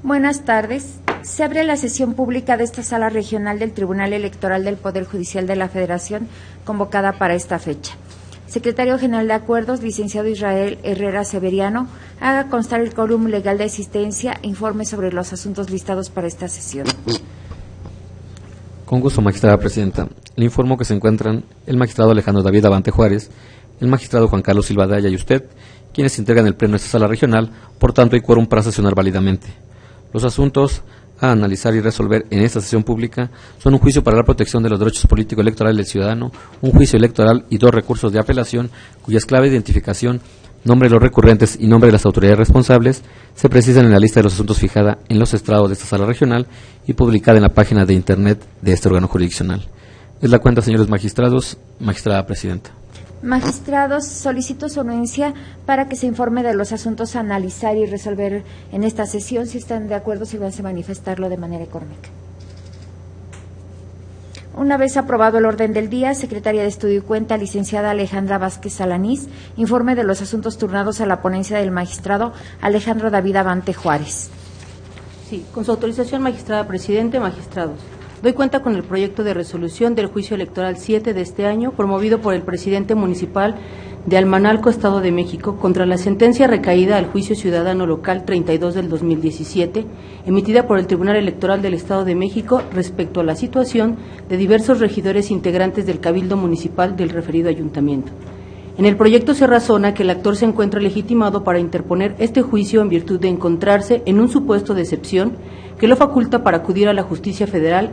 Buenas tardes. Se abre la sesión pública de esta Sala Regional del Tribunal Electoral del Poder Judicial de la Federación, convocada para esta fecha. Secretario General de Acuerdos, licenciado Israel Herrera Severiano, haga constar el quórum legal de asistencia e informe sobre los asuntos listados para esta sesión. Con gusto, magistrada presidenta. Le informo que se encuentran el magistrado Alejandro David Abante Juárez, el magistrado Juan Carlos Silva Daya y usted, quienes integran el pleno de esta Sala Regional, por tanto hay quórum para sesionar válidamente. Los asuntos a analizar y resolver en esta sesión pública son un juicio para la protección de los derechos políticos electorales del ciudadano, un juicio electoral y 2 recursos de apelación, cuyas claves de identificación, nombre de los recurrentes y nombre de las autoridades responsables se precisan en la lista de los asuntos fijada en los estrados de esta Sala Regional y publicada en la página de internet de este órgano jurisdiccional. Es la cuenta, señores magistrados. Magistrada presidenta. Magistrados, solicito su anuencia para que se informe de los asuntos a analizar y resolver en esta sesión. Si están de acuerdo, sírvanse a manifestarlo de manera económica. Una vez aprobado el orden del día, Secretaria de Estudio y Cuenta, licenciada Alejandra Vázquez Alanís, informe de los asuntos turnados a la ponencia del magistrado Alejandro David Abante Juárez. Sí, con su autorización, magistrada presidente, magistrados. Doy cuenta con el proyecto de resolución del juicio electoral 7 de este año, promovido por el presidente municipal de Almanalco, Estado de México, contra la sentencia recaída al juicio ciudadano local 32 del 2017, emitida por el Tribunal Electoral del Estado de México respecto a la situación de diversos regidores integrantes del Cabildo Municipal del referido ayuntamiento. En el proyecto se razona que el actor se encuentra legitimado para interponer este juicio en virtud de encontrarse en un supuesto de excepción que lo faculta para acudir a la justicia federal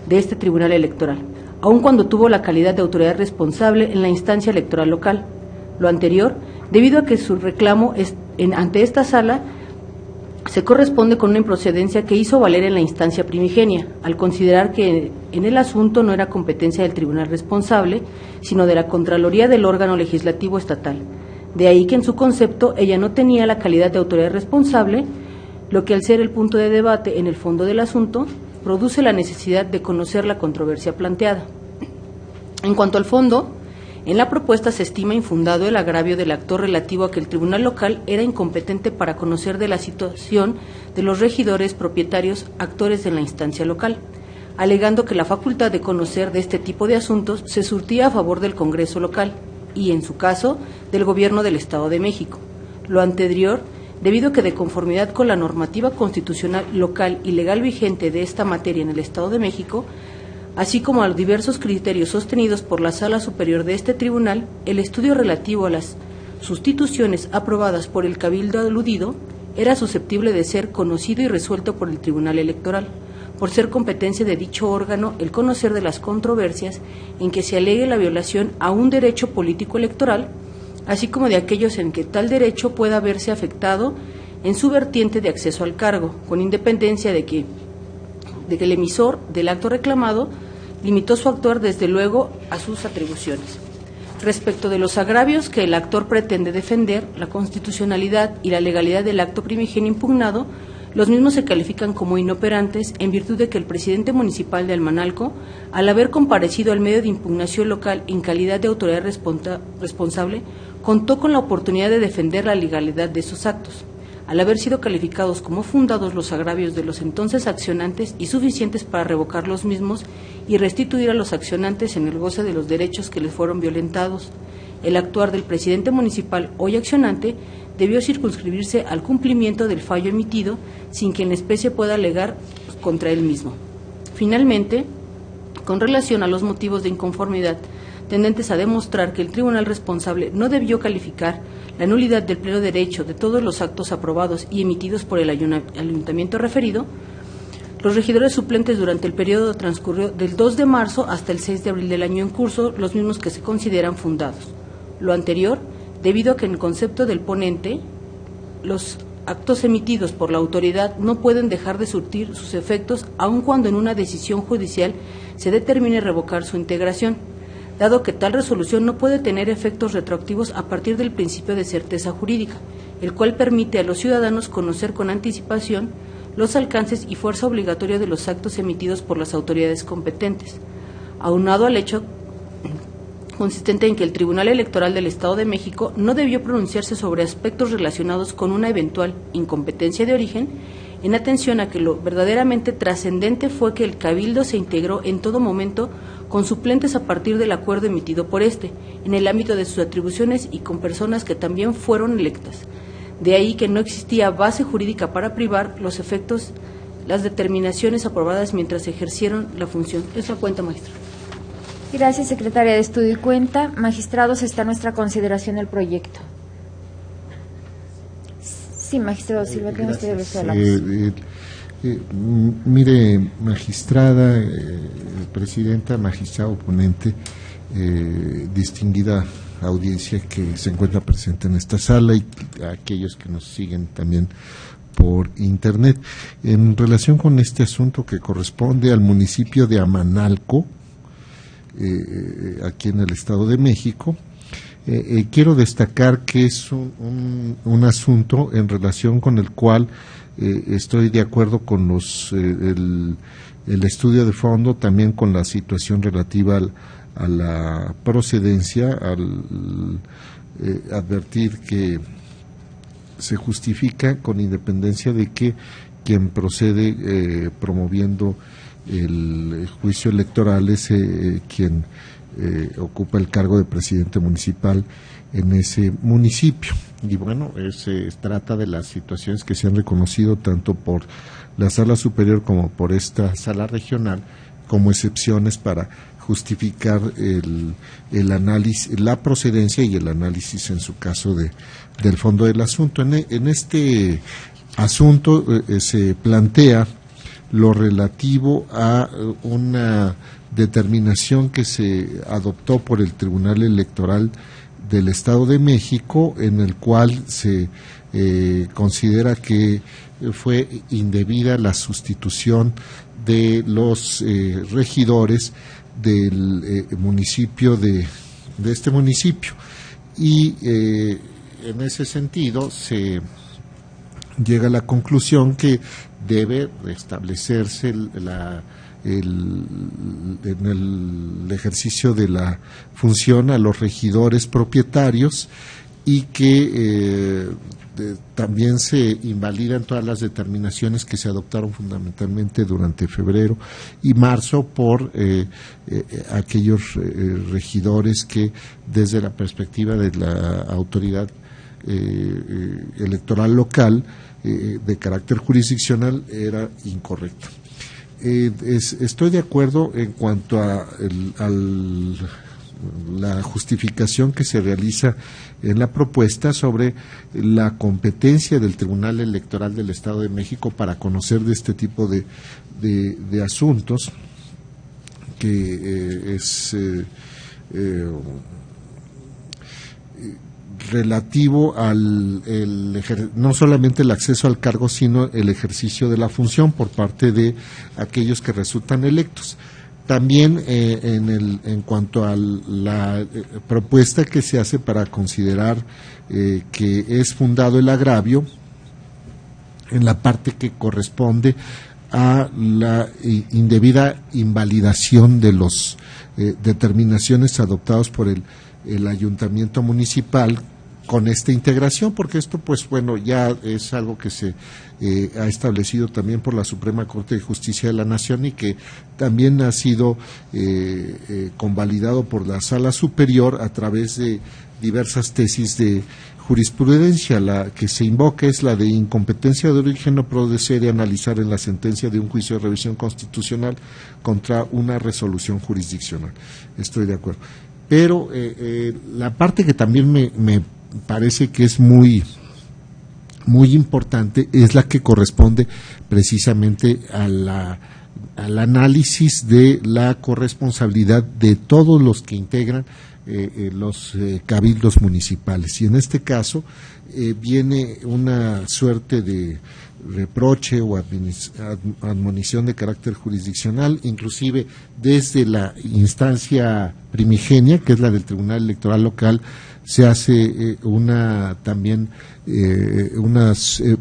de este tribunal electoral, aun cuando tuvo la calidad de autoridad responsable en la instancia electoral local. Lo anterior, debido a que su reclamo ante esta sala se corresponde con una improcedencia que hizo valer en la instancia primigenia, al considerar que en el asunto no era competencia del tribunal responsable, sino de la Contraloría del órgano legislativo estatal. De ahí que en su concepto ella no tenía la calidad de autoridad responsable, lo que al ser el punto de debate en el fondo del asunto, produce la necesidad de conocer la controversia planteada. En cuanto al fondo, en la propuesta se estima infundado el agravio del actor relativo a que el tribunal local era incompetente para conocer de la situación de los regidores propietarios actores de la instancia local, alegando que la facultad de conocer de este tipo de asuntos se surtía a favor del Congreso local y, en su caso, del Gobierno del Estado de México. Lo anterior, debido a que de conformidad con la normativa constitucional local y legal vigente de esta materia en el Estado de México, así como a los diversos criterios sostenidos por la Sala Superior de este tribunal, el estudio relativo a las sustituciones aprobadas por el Cabildo aludido era susceptible de ser conocido y resuelto por el Tribunal Electoral, por ser competencia de dicho órgano el conocer de las controversias en que se alegue la violación a un derecho político electoral, así como de aquellos en que tal derecho pueda verse afectado en su vertiente de acceso al cargo, con independencia de que el emisor del acto reclamado limitó su actuar desde luego a sus atribuciones. Respecto de los agravios que el actor pretende defender, la constitucionalidad y la legalidad del acto primigenio impugnado, los mismos se califican como inoperantes en virtud de que el presidente municipal de Almanalco, al haber comparecido al medio de impugnación local en calidad de autoridad responsable, contó con la oportunidad de defender la legalidad de esos actos, al haber sido calificados como fundados los agravios de los entonces accionantes y suficientes para revocar los mismos y restituir a los accionantes en el goce de los derechos que les fueron violentados. El actuar del presidente municipal, hoy accionante, debió circunscribirse al cumplimiento del fallo emitido sin que en especie pueda alegar contra él mismo. Finalmente, con relación a los motivos de inconformidad tendentes a demostrar que el tribunal responsable no debió calificar la nulidad del pleno derecho de todos los actos aprobados y emitidos por el ayuntamiento referido, los regidores suplentes durante el periodo transcurrió del 2 de marzo hasta el 6 de abril del año en curso, los mismos que se consideran fundados. Lo anterior, debido a que en el concepto del ponente, los actos emitidos por la autoridad no pueden dejar de surtir sus efectos aun cuando en una decisión judicial se determine revocar su integración, dado que tal resolución no puede tener efectos retroactivos a partir del principio de certeza jurídica, el cual permite a los ciudadanos conocer con anticipación los alcances y fuerza obligatoria de los actos emitidos por las autoridades competentes, aunado al hecho consistente en que el Tribunal Electoral del Estado de México no debió pronunciarse sobre aspectos relacionados con una eventual incompetencia de origen en atención a que lo verdaderamente trascendente fue que el Cabildo se integró en todo momento con suplentes a partir del acuerdo emitido por este, en el ámbito de sus atribuciones y con personas que también fueron electas. De ahí que no existía base jurídica para privar los efectos, las determinaciones aprobadas mientras ejercieron la función. Eso cuenta, maestra. Gracias, secretaria de Estudio y Cuenta. Magistrados, está a nuestra consideración el proyecto. Sí, magistrado Silva, tiene usted el uso de la voz. Mire, magistrada, presidenta, magistrado ponente, distinguida audiencia que se encuentra presente en esta sala y a aquellos que nos siguen también por internet. En relación con este asunto que corresponde al municipio de Amanalco, aquí en el Estado de México, quiero destacar que es un asunto en relación con el cual estoy de acuerdo con el estudio de fondo, también con la situación relativa a la procedencia, al advertir que se justifica con independencia de que quien procede promoviendo el juicio electoral es quien ocupa el cargo de presidente municipal en ese municipio. Y bueno, se trata de las situaciones que se han reconocido tanto por la Sala Superior como por esta Sala Regional como excepciones para justificar el análisis, la procedencia y el análisis en su caso del fondo del asunto. En este asunto se plantea lo relativo a una determinación que se adoptó por el Tribunal Electoral del Estado de México, en el cual se considera que fue indebida la sustitución de los regidores del municipio de este municipio, y en ese sentido se llega a la conclusión que debe restablecerse en el ejercicio de la función a los regidores propietarios, y que también se invalidan todas las determinaciones que se adoptaron fundamentalmente durante febrero y marzo por aquellos regidores que, desde la perspectiva de la autoridad electoral local de carácter jurisdiccional, era incorrecto. Estoy de acuerdo en cuanto a la justificación que se realiza en la propuesta sobre la competencia del Tribunal Electoral del Estado de México para conocer de este tipo de asuntos, que es relativo no solamente el acceso al cargo, sino el ejercicio de la función por parte de aquellos que resultan electos. También en cuanto a la propuesta que se hace para considerar que es fundado el agravio, en la parte que corresponde a la indebida invalidación de las determinaciones adoptadas por el ayuntamiento municipal con esta integración, porque esto, pues bueno, ya es algo que se ha establecido también por la Suprema Corte de Justicia de la Nación, y que también ha sido convalidado por la Sala Superior a través de diversas tesis de jurisprudencia. La que se invoca es la de incompetencia de origen no procede a analizar en la sentencia de un juicio de revisión constitucional contra una resolución jurisdiccional. Estoy de acuerdo. Pero la parte que también me parece que es muy importante es la que corresponde precisamente al análisis de la corresponsabilidad de todos los que integran los cabildos municipales. Y en este caso viene una suerte de reproche o admonición de carácter jurisdiccional, inclusive desde la instancia primigenia, que es la del Tribunal Electoral Local, se hace una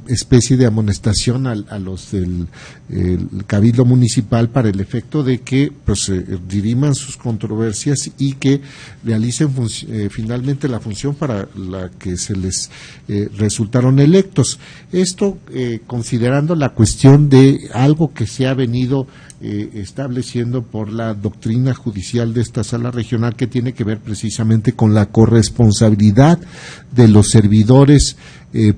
especie de amonestación a los del el Cabildo Municipal para el efecto de que pues diriman sus controversias y que realicen finalmente la función para la que se les resultaron electos. Esto considerando la cuestión de algo que se ha venido estableciendo por la doctrina judicial de esta sala regional, que tiene que ver precisamente con la corresponsabilidad de los servidores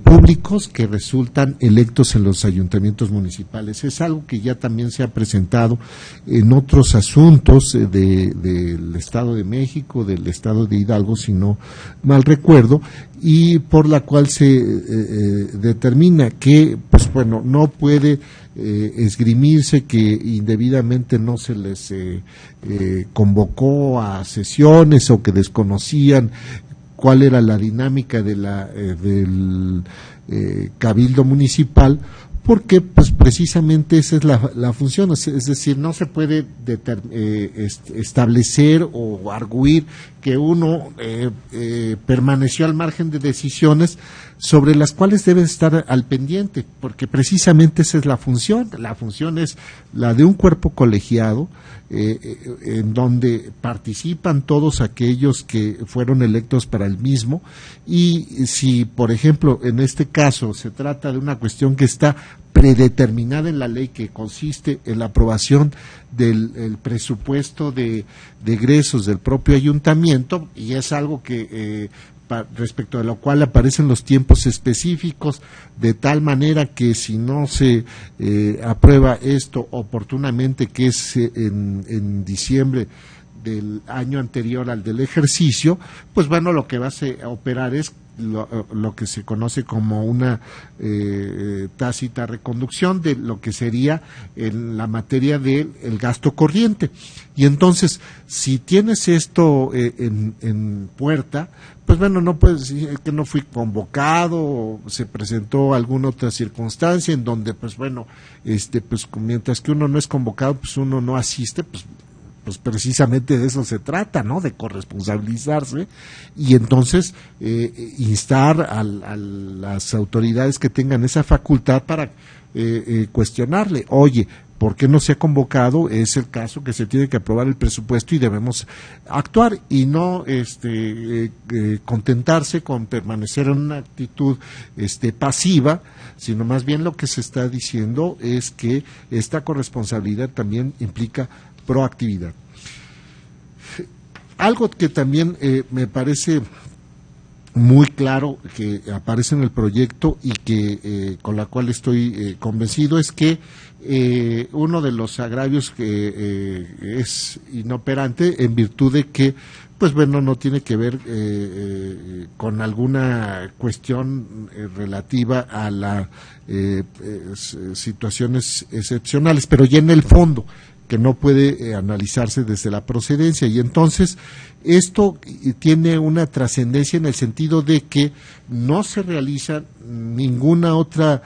públicos que resultan electos en los ayuntamientos municipales. Es algo que ya también se ha presentado en otros asuntos del Estado de México, del Estado de Hidalgo, si no mal recuerdo, y por la cual se determina que, pues bueno, no puede esgrimirse que indebidamente no se les convocó a sesiones o que desconocían cuál era la dinámica de del Cabildo Municipal, porque pues precisamente esa es la función, es decir, no se puede establecer o arguir que uno permaneció al margen de decisiones sobre las cuales debe estar al pendiente, porque precisamente esa es la función es la de un cuerpo colegiado, en donde participan todos aquellos que fueron electos para el mismo, y si, por ejemplo, en este caso se trata de una cuestión que está predeterminada en la ley, que consiste en la aprobación del presupuesto de egresos del propio ayuntamiento, y es algo que respecto de lo cual aparecen los tiempos específicos, de tal manera que si no se aprueba esto oportunamente, que es en diciembre del año anterior al del ejercicio, pues bueno, lo que va a operar es lo que se conoce como una tácita reconducción de lo que sería en la materia del gasto corriente. Y entonces, si tienes esto en puerta, pues bueno, no puedes decir que no fui convocado o se presentó alguna otra circunstancia en donde, pues bueno, pues mientras que uno no es convocado, pues uno no asiste, pues precisamente de eso se trata, ¿no? De corresponsabilizarse y entonces instar a las autoridades que tengan esa facultad para cuestionarle, oye, ¿por qué no se ha convocado? Es el caso que se tiene que aprobar el presupuesto y debemos actuar y no contentarse con permanecer en una actitud pasiva, sino más bien lo que se está diciendo es que esta corresponsabilidad también implica proactividad. Algo que también me parece muy claro que aparece en el proyecto y que con la cual estoy convencido es que uno de los agravios que es inoperante en virtud de que pues bueno, no tiene que ver con alguna cuestión relativa a las situaciones excepcionales, pero ya en el fondo, que no puede analizarse desde la procedencia. Y entonces esto tiene una trascendencia en el sentido de que no se realiza ninguna otra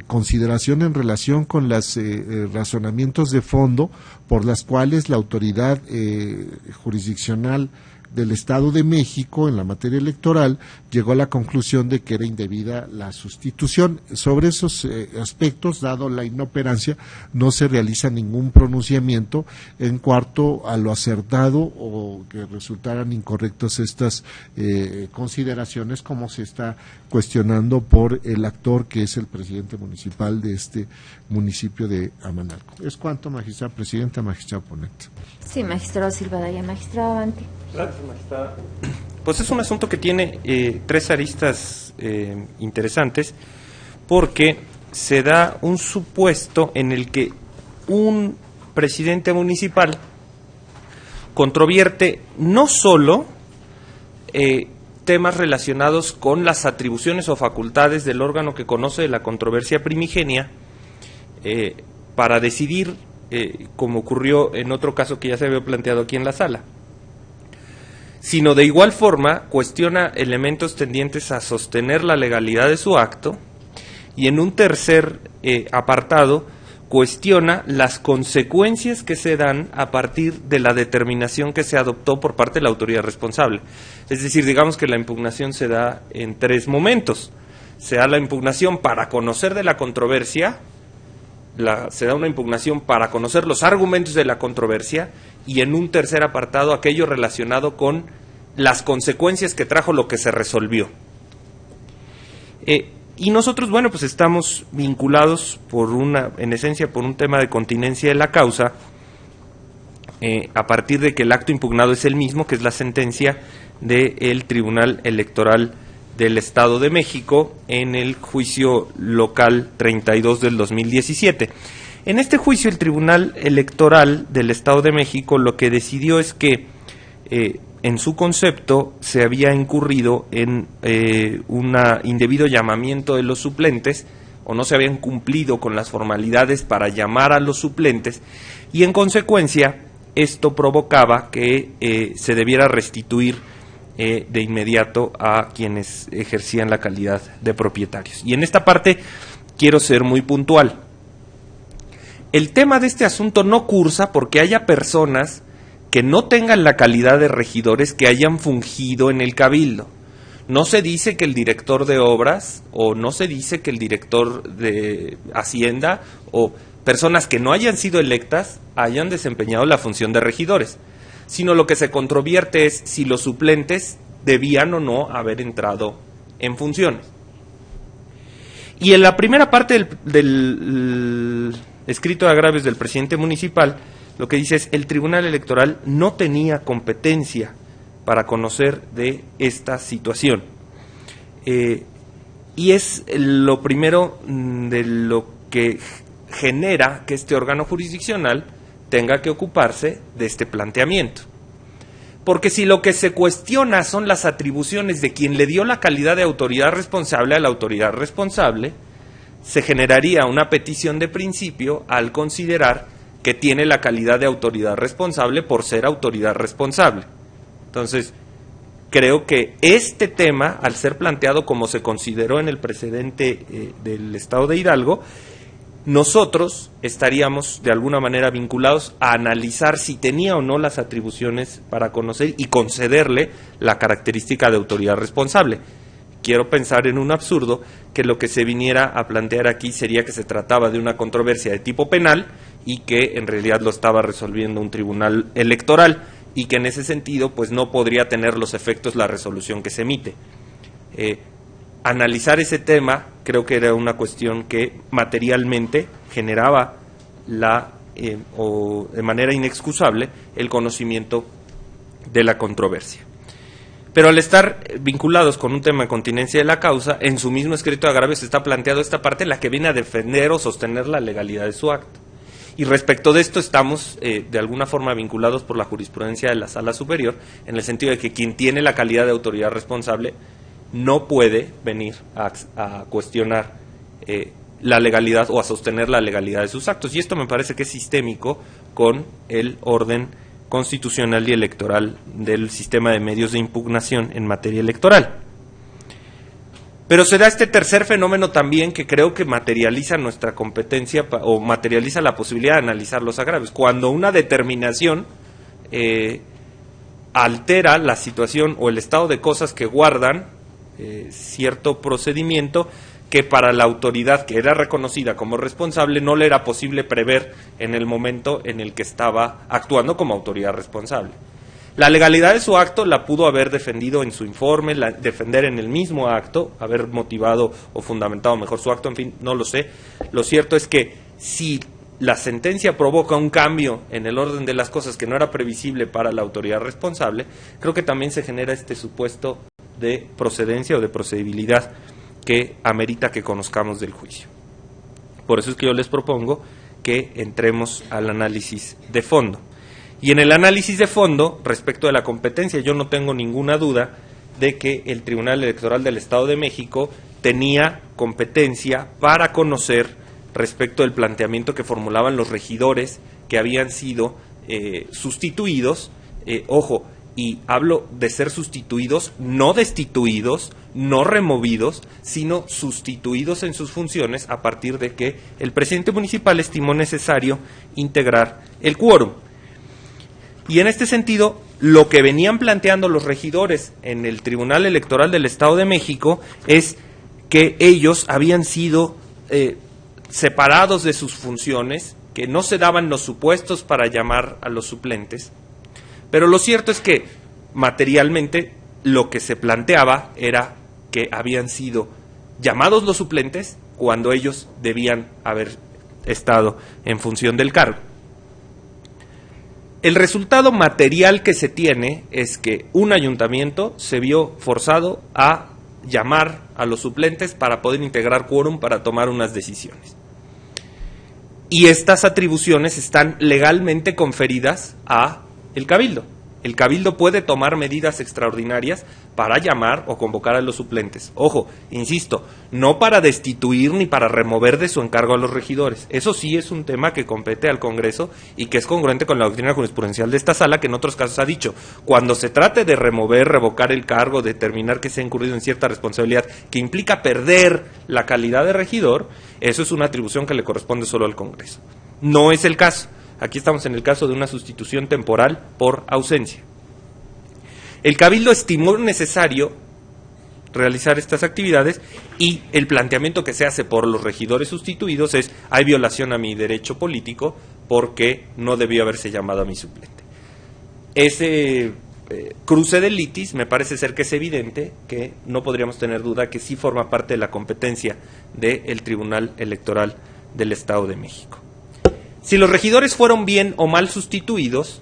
consideración en relación con los razonamientos de fondo por las cuales la autoridad jurisdiccional del Estado de México en la materia electoral llegó a la conclusión de que era indebida la sustitución. Sobre esos aspectos, dado la inoperancia, no se realiza ningún pronunciamiento en cuanto a lo acertado o que resultaran incorrectas estas consideraciones, como se está cuestionando por el actor que es el presidente municipal de este municipio de Amanalco. Es cuanto, magistrada presidenta, magistrado ponente. Sí, magistrado Silva Daya. Magistrado Abante. Gracias, magistrada. Pues es un asunto que tiene tres aristas interesantes, porque se da un supuesto en el que un presidente municipal controvierte no solo temas relacionados con las atribuciones o facultades del órgano que conoce la controversia primigenia para decidir, como ocurrió en otro caso que ya se había planteado aquí en la sala, sino de igual forma cuestiona elementos tendientes a sostener la legalidad de su acto, y en un tercer apartado cuestiona las consecuencias que se dan a partir de la determinación que se adoptó por parte de la autoridad responsable. Es decir, digamos que la impugnación se da en 3 momentos. Se da la impugnación para conocer de la controversia, se da una impugnación para conocer los argumentos de la controversia, y en un tercer apartado aquello relacionado con las consecuencias que trajo lo que se resolvió. Y nosotros, bueno, pues estamos vinculados en esencia, por un tema de continencia de la causa, a partir de que el acto impugnado es el mismo, que es la sentencia del Tribunal Electoral del Estado de México en el juicio local 32 del 2017. En este juicio, el Tribunal Electoral del Estado de México lo que decidió es que en su concepto se había incurrido en un indebido llamamiento de los suplentes, o no se habían cumplido con las formalidades para llamar a los suplentes, y en consecuencia esto provocaba que se debiera restituir de inmediato a quienes ejercían la calidad de propietarios. Y en esta parte quiero ser muy puntual. El tema de este asunto no cursa porque haya personas que no tengan la calidad de regidores que hayan fungido en el cabildo. No se dice que el director de obras, o no se dice que el director de Hacienda, o personas que no hayan sido electas hayan desempeñado la función de regidores, sino lo que se controvierte es si los suplentes debían o no haber entrado en funciones. Y en la primera parte del escrito de agravios del presidente municipal, lo que dice es: el Tribunal Electoral no tenía competencia para conocer de esta situación. Y es lo primero de lo que genera que este órgano jurisdiccional tenga que ocuparse de este planteamiento. Porque si lo que se cuestiona son las atribuciones de quien le dio la calidad de autoridad responsable a la autoridad responsable, se generaría una petición de principio al considerar que tiene la calidad de autoridad responsable por ser autoridad responsable. Entonces, creo que este tema, al ser planteado como se consideró en el precedente del Estado de Hidalgo, nosotros estaríamos de alguna manera vinculados a analizar si tenía o no las atribuciones para conocer y concederle la característica de autoridad responsable. Quiero pensar en un absurdo que lo que se viniera a plantear aquí sería que se trataba de una controversia de tipo penal y que en realidad lo estaba resolviendo un tribunal electoral, y que en ese sentido pues no podría tener los efectos la resolución que se emite. Analizar ese tema creo que era una cuestión que materialmente generaba o de manera inexcusable el conocimiento de la controversia. Pero al estar vinculados con un tema de continencia de la causa, en su mismo escrito de agravios está planteado esta parte en la que viene a defender o sostener la legalidad de su acto. Y respecto de esto estamos de alguna forma vinculados por la jurisprudencia de la Sala Superior, en el sentido de que quien tiene la calidad de autoridad responsable no puede venir a cuestionar la legalidad o a sostener la legalidad de sus actos. Y esto me parece que es sistémico con el orden constitucional y electoral del sistema de medios de impugnación en materia electoral. Pero se da este tercer fenómeno también que creo que materializa nuestra competencia o materializa la posibilidad de analizar los agravios. Cuando una determinación altera la situación o el estado de cosas que guardan cierto procedimiento que para la autoridad que era reconocida como responsable no le era posible prever en el momento en el que estaba actuando como autoridad responsable. La legalidad de su acto la pudo haber defendido en su informe, defender en el mismo acto, haber motivado o fundamentado mejor su acto, en fin, no lo sé. Lo cierto es que si la sentencia provoca un cambio en el orden de las cosas que no era previsible para la autoridad responsable, creo que también se genera este supuesto de procedencia o de procedibilidad que amerita que conozcamos del juicio. Por eso es que yo les propongo que entremos al análisis de fondo. Y en el análisis de fondo, respecto de la competencia, yo no tengo ninguna duda de que el Tribunal Electoral del Estado de México tenía competencia para conocer respecto del planteamiento que formulaban los regidores que habían sido sustituidos, y hablo de ser sustituidos, no destituidos, no removidos, sino sustituidos en sus funciones a partir de que el presidente municipal estimó necesario integrar el quórum. Y en este sentido, lo que venían planteando los regidores en el Tribunal Electoral del Estado de México es que ellos habían sido separados de sus funciones, que no se daban los supuestos para llamar a los suplentes, pero lo cierto es que materialmente lo que se planteaba era que habían sido llamados los suplentes cuando ellos debían haber estado en función del cargo. El resultado material que se tiene es que un ayuntamiento se vio forzado a llamar a los suplentes para poder integrar quórum para tomar unas decisiones. Y estas atribuciones están legalmente conferidas a el Cabildo. El Cabildo puede tomar medidas extraordinarias para llamar o convocar a los suplentes. Ojo, insisto, no para destituir ni para remover de su encargo a los regidores. Eso sí es un tema que compete al Congreso y que es congruente con la doctrina jurisprudencial de esta sala, que en otros casos ha dicho, cuando se trate de remover, revocar el cargo, determinar que se ha incurrido en cierta responsabilidad que implica perder la calidad de regidor, eso es una atribución que le corresponde solo al Congreso. No es el caso. Aquí estamos en el caso de una sustitución temporal por ausencia. El Cabildo estimó necesario realizar estas actividades y el planteamiento que se hace por los regidores sustituidos es: hay violación a mi derecho político porque no debió haberse llamado a mi suplente. Ese cruce de litis me parece ser que es evidente, que no podríamos tener duda que sí forma parte de la competencia del Tribunal Electoral del Estado de México. Si los regidores fueron bien o mal sustituidos,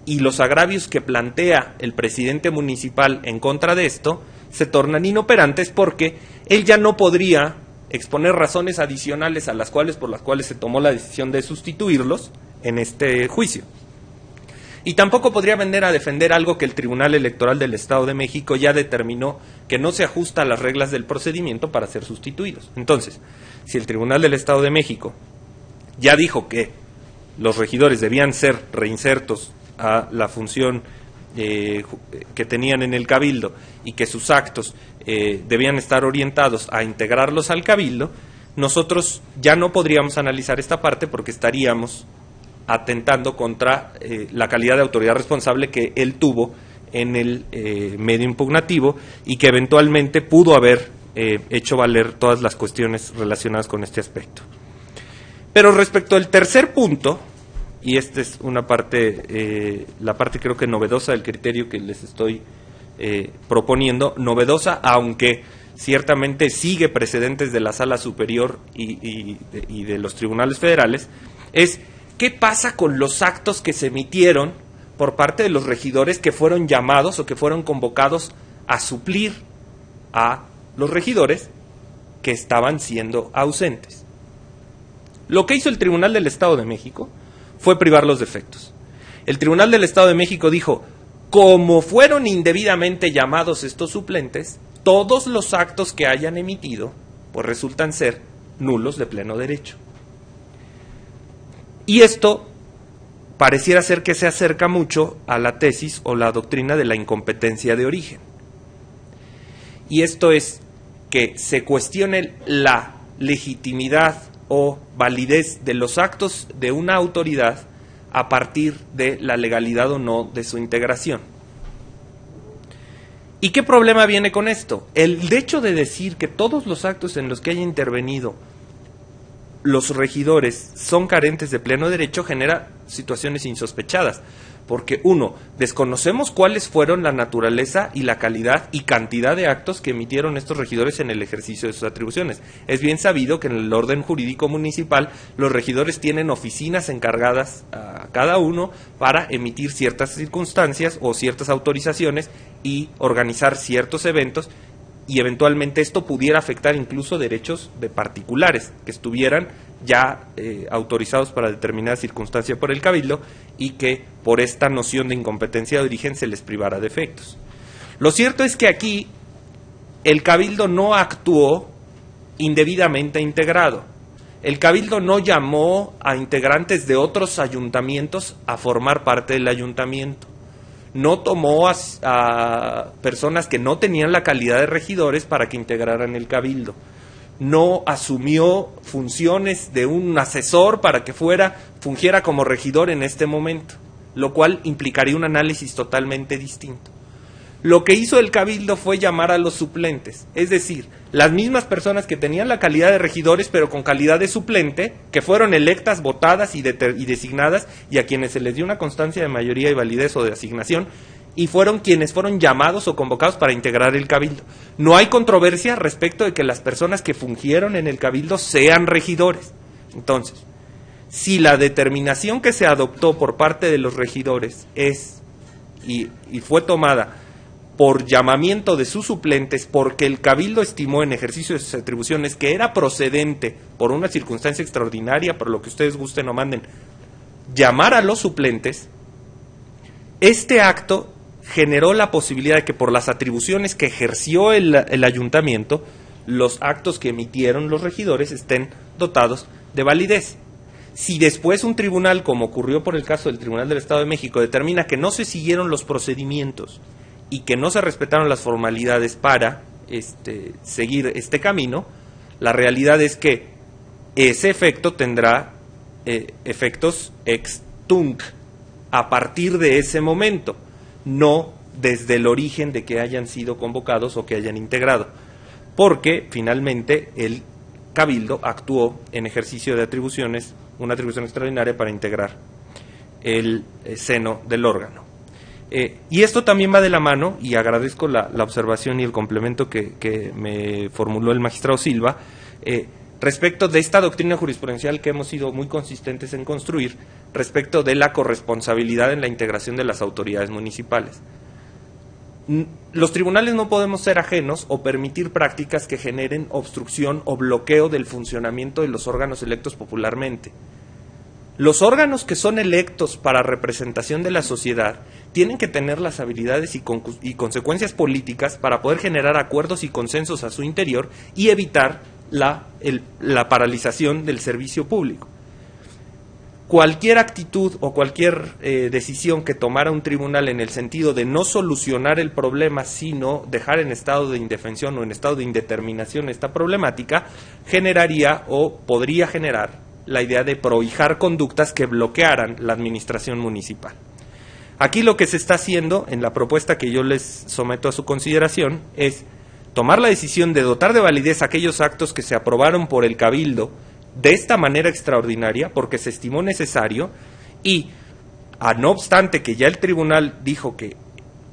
y los agravios que plantea el presidente municipal en contra de esto se tornan inoperantes porque él ya no podría exponer razones adicionales a las cuales, por las cuales se tomó la decisión de sustituirlos en este juicio. Y tampoco podría venir a defender algo que el Tribunal Electoral del Estado de México ya determinó que no se ajusta a las reglas del procedimiento para ser sustituidos. Entonces, si el Tribunal del Estado de México ya dijo que los regidores debían ser reinsertos a la función que tenían en el Cabildo y que sus actos debían estar orientados a integrarlos al Cabildo, nosotros ya no podríamos analizar esta parte porque estaríamos atentando contra la calidad de autoridad responsable que él tuvo en el medio impugnativo y que eventualmente pudo haber hecho valer todas las cuestiones relacionadas con este aspecto. Pero respecto al tercer punto, y esta es una parte, la parte creo que novedosa del criterio que les estoy proponiendo, novedosa aunque ciertamente sigue precedentes de la Sala Superior y de los tribunales federales, es qué pasa con los actos que se emitieron por parte de los regidores que fueron llamados o que fueron convocados a suplir a los regidores que estaban siendo ausentes. Lo que hizo el Tribunal del Estado de México fue privarlos de efectos. El Tribunal del Estado de México dijo, como fueron indebidamente llamados estos suplentes, todos los actos que hayan emitido, pues resultan ser nulos de pleno derecho. Y esto pareciera ser que se acerca mucho a la tesis o la doctrina de la incompetencia de origen. Y esto es que se cuestione la legitimidad o validez de los actos de una autoridad a partir de la legalidad o no de su integración. ¿Y qué problema viene con esto? El hecho de decir que todos los actos en los que haya intervenido los regidores son carentes de pleno derecho genera situaciones insospechadas, porque uno, desconocemos cuáles fueron la naturaleza y la calidad y cantidad de actos que emitieron estos regidores en el ejercicio de sus atribuciones. Es bien sabido que en el orden jurídico municipal los regidores tienen oficinas encargadas a cada uno para emitir ciertas circunstancias o ciertas autorizaciones y organizar ciertos eventos, y eventualmente esto pudiera afectar incluso derechos de particulares que estuvieran ya autorizados para determinada circunstancia por el Cabildo y que por esta noción de incompetencia de origen se les privara de efectos. Lo cierto es que aquí el Cabildo no actuó indebidamente integrado. El Cabildo no llamó a integrantes de otros ayuntamientos a formar parte del ayuntamiento. no tomó a personas que no tenían la calidad de regidores para que integraran el cabildo, no asumió funciones de un asesor para que fungiera como regidor en este momento, lo cual implicaría un análisis totalmente distinto. Lo que hizo el cabildo fue llamar a los suplentes, es decir, las mismas personas que tenían la calidad de regidores pero con calidad de suplente, que fueron electas, votadas y designadas, y a quienes se les dio una constancia de mayoría y validez o de asignación, y fueron quienes fueron llamados o convocados para integrar el cabildo. No hay controversia respecto de que las personas que fungieron en el cabildo sean regidores. Entonces, si la determinación que se adoptó por parte de los regidores es y fue tomada por llamamiento de sus suplentes, porque el cabildo estimó en ejercicio de sus atribuciones que era procedente por una circunstancia extraordinaria, por lo que ustedes gusten o manden, llamar a los suplentes, este acto generó la posibilidad de que por las atribuciones que ejerció el ayuntamiento, los actos que emitieron los regidores estén dotados de validez. Si después un tribunal, como ocurrió por el caso del Tribunal del Estado de México, determina que no se siguieron los procedimientos y que no se respetaron las formalidades para seguir este camino, la realidad es que ese efecto tendrá efectos ex tunc a partir de ese momento, no desde el origen de que hayan sido convocados o que hayan integrado, porque finalmente el cabildo actuó en ejercicio de atribuciones, una atribución extraordinaria para integrar el seno del órgano. Y esto también va de la mano, y agradezco la observación y el complemento que me formuló el magistrado Silva, respecto de esta doctrina jurisprudencial que hemos sido muy consistentes en construir, respecto de la corresponsabilidad en la integración de las autoridades municipales. Los tribunales no podemos ser ajenos o permitir prácticas que generen obstrucción o bloqueo del funcionamiento de los órganos electos popularmente. Los órganos que son electos para representación de la sociedad tienen que tener las habilidades y consecuencias políticas para poder generar acuerdos y consensos a su interior y evitar la paralización del servicio público. Cualquier actitud o cualquier decisión que tomara un tribunal en el sentido de no solucionar el problema, sino dejar en estado de indefensión o en estado de indeterminación esta problemática, generaría o podría generar la idea de prohijar conductas que bloquearan la administración municipal. Aquí lo que se está haciendo en la propuesta que yo les someto a su consideración es tomar la decisión de dotar de validez aquellos actos que se aprobaron por el cabildo de esta manera extraordinaria, porque se estimó necesario, y no obstante que ya el tribunal dijo que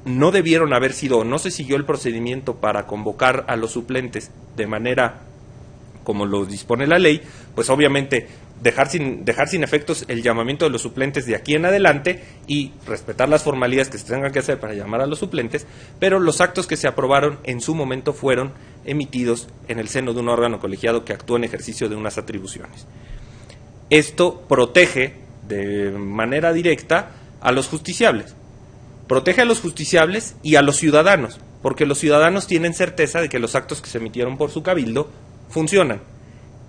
no debieron haber sido, o no se siguió el procedimiento para convocar a los suplentes de manera como lo dispone la ley, pues obviamente dejar sin efectos el llamamiento de los suplentes de aquí en adelante y respetar las formalidades que se tengan que hacer para llamar a los suplentes, pero los actos que se aprobaron en su momento fueron emitidos en el seno de un órgano colegiado que actúa en ejercicio de unas atribuciones. Esto protege de manera directa a los justiciables, protege a los justiciables y a los ciudadanos, porque los ciudadanos tienen certeza de que los actos que se emitieron por su cabildo funcionan.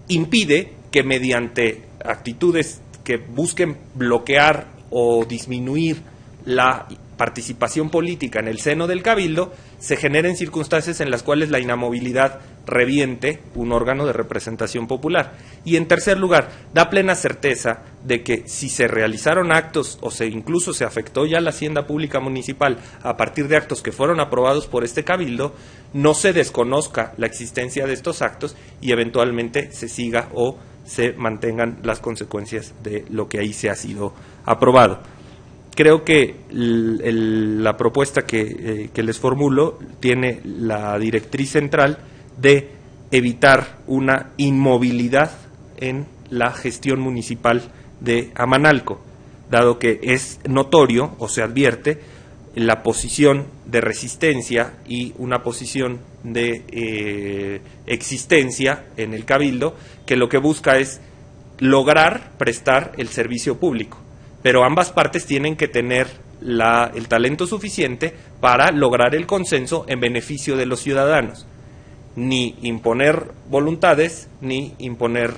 Impide que mediante actitudes que busquen bloquear o disminuir la participación política en el seno del cabildo, se generen circunstancias en las cuales la inamovilidad reviente un órgano de representación popular. Y en tercer lugar, da plena certeza de que si se realizaron actos o incluso se afectó ya la hacienda pública municipal a partir de actos que fueron aprobados por este cabildo, no se desconozca la existencia de estos actos y eventualmente se siga o se mantengan las consecuencias de lo que ahí se ha sido aprobado. Creo que la propuesta que les formulo tiene la directriz central de evitar una inmovilidad en la gestión municipal de Amanalco, dado que es notorio o se advierte la posición de resistencia y una posición de existencia en el cabildo, que lo que busca es lograr prestar el servicio público. Pero ambas partes tienen que tener el talento suficiente para lograr el consenso en beneficio de los ciudadanos. Ni imponer voluntades, ni imponer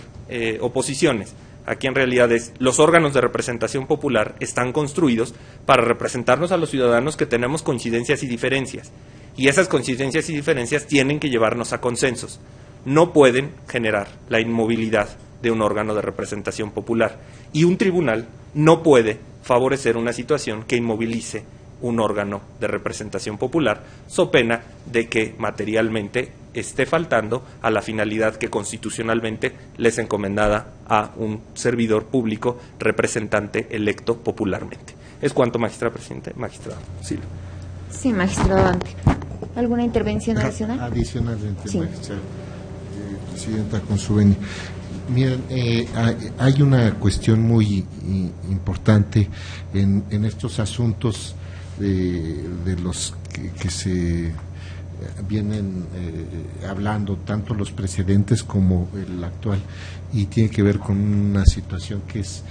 oposiciones. Aquí en realidad los órganos de representación popular están construidos para representarnos a los ciudadanos que tenemos coincidencias y diferencias. Y esas coincidencias y diferencias tienen que llevarnos a consensos. No pueden generar la inmovilidad de un órgano de representación popular. Y un tribunal no puede favorecer una situación que inmovilice un órgano de representación popular, so pena de que materialmente esté faltando a la finalidad que constitucionalmente les encomendada a un servidor público representante electo popularmente. Es cuanto, magistrada presidente. Magistrado Silva. Sí, magistrado Dante. ¿Alguna intervención adicional? Adicionalmente, sí. Magistrada presidenta, con su venia. Miren, hay una cuestión muy importante en estos asuntos de los que se vienen hablando, tanto los precedentes como el actual, y tiene que ver con una situación que es,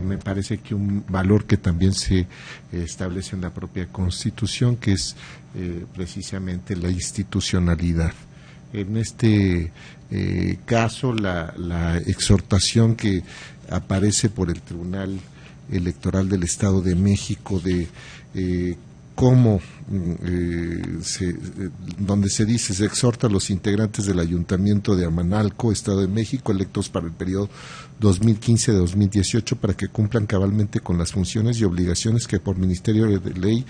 me parece que un valor que también se establece en la propia Constitución, que es precisamente la institucionalidad. En este caso, la exhortación que aparece por el Tribunal Electoral del Estado de México de cómo donde se dice, se exhorta a los integrantes del Ayuntamiento de Amanalco, Estado de México, electos para el periodo 2015-2018, para que cumplan cabalmente con las funciones y obligaciones que por Ministerio de Ley